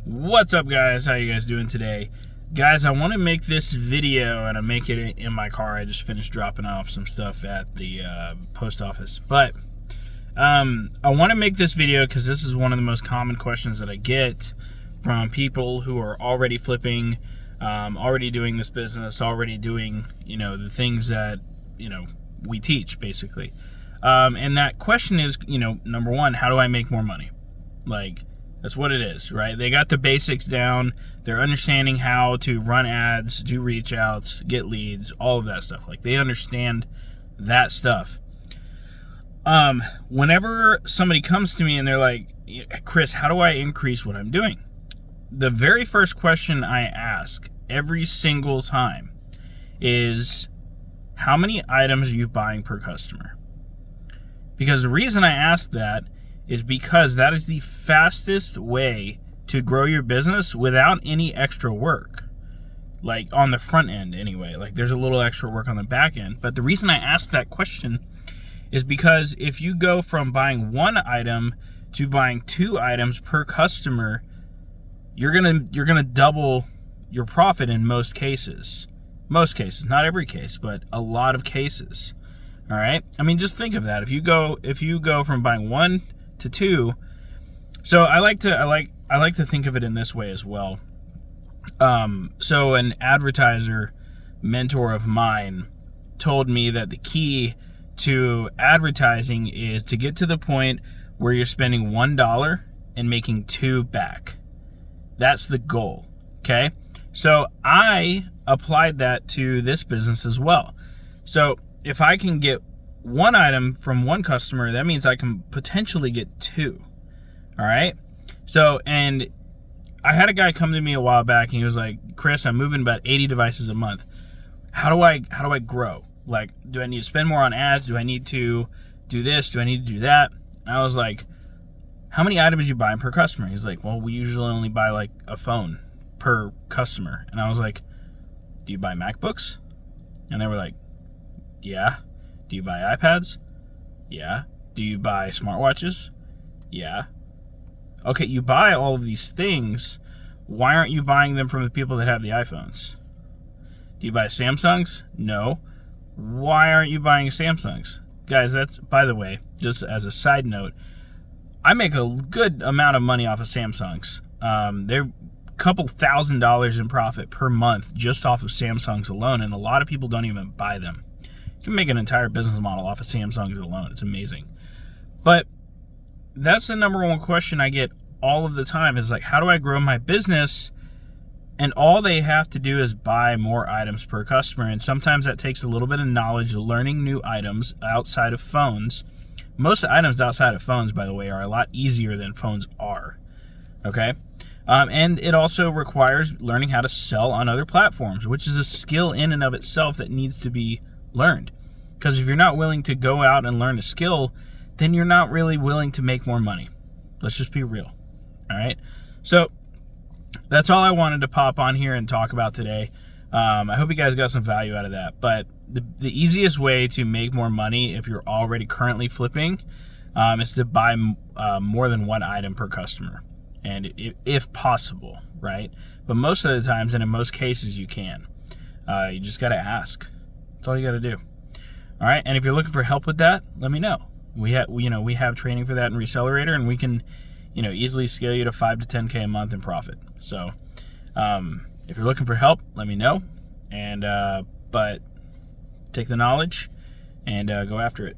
What's up, guys? How you guys doing today? Guys, I want to make this video, and I make it in my car. I just finished dropping off some stuff at the post office. But I want to make this video because this is one of the most common questions that I get from people who are already flipping, already doing this business, already doing, the things that, we teach, basically. And that question is, number one, how do I make more money? That's what it is, right? They got the basics down. They're understanding how to run ads, do reach outs, get leads, all of that stuff. They understand that stuff. Whenever somebody comes to me and they're like, Chris, how do I increase what I'm doing? The very first question I ask every single time is, how many items are you buying per customer? Because the reason I ask that is because that is the fastest way to grow your business without any extra work. On the front end anyway. There's a little extra work on the back end. But the reason I ask that question is because if you go from buying one item to buying 2 items per customer, you're gonna double your profit in most cases. Most cases, not every case, but a lot of cases. All right? I mean, just think of that. If you go from buying 1 to 2, so I like to think of it in this way as well. So an advertiser mentor of mine told me that the key to advertising is to get to the point where you're spending $1 and making 2 back. That's the goal. Okay? So I applied that to this business as well. So if I can get 1 item from 1 customer, that means I can potentially get 2. All right? So, and I had a guy come to me a while back and he was like, Chris, I'm moving about 80 devices a month. How do I grow? Do I need to spend more on ads? Do I need to do this? Do I need to do that? And I was like, how many items you buying per customer? He's like, well, we usually only buy a phone per customer. And I was like, do you buy MacBooks? And they were like, yeah. Do you buy iPads? Yeah. Do you buy smartwatches? Yeah. Okay, you buy all of these things. Why aren't you buying them from the people that have the iPhones? Do you buy Samsungs? No. Why aren't you buying Samsungs? Guys, that's, by the way, just as a side note, I make a good amount of money off of Samsungs. They're a couple $1,000s in profit per month just off of Samsungs alone, and a lot of people don't even buy them. You can make an entire business model off of Samsung alone. It's amazing. But that's the number one question I get all of the time is how do I grow my business? And all they have to do is buy more items per customer. And sometimes that takes a little bit of knowledge, learning new items outside of phones. Most items outside of phones, by the way, are a lot easier than phones are. Okay? And it also requires learning how to sell on other platforms, which is a skill in and of itself that needs to be learned. Because if you're not willing to go out and learn a skill, then you're not really willing to make more money. Let's just be real. All right? So that's all I wanted to pop on here and talk about today. I hope you guys got some value out of that. But the easiest way to make more money if you're already currently flipping is to buy more than 1 item per customer. And if possible, right? But most of the times, and in most cases, you can. You just got to ask. That's all you got to do. All right, and if you're looking for help with that, let me know. We have training for that in Recelerator, and we can, easily scale you to 5 to 10K a month in profit. So, if you're looking for help, let me know. And but take the knowledge and go after it.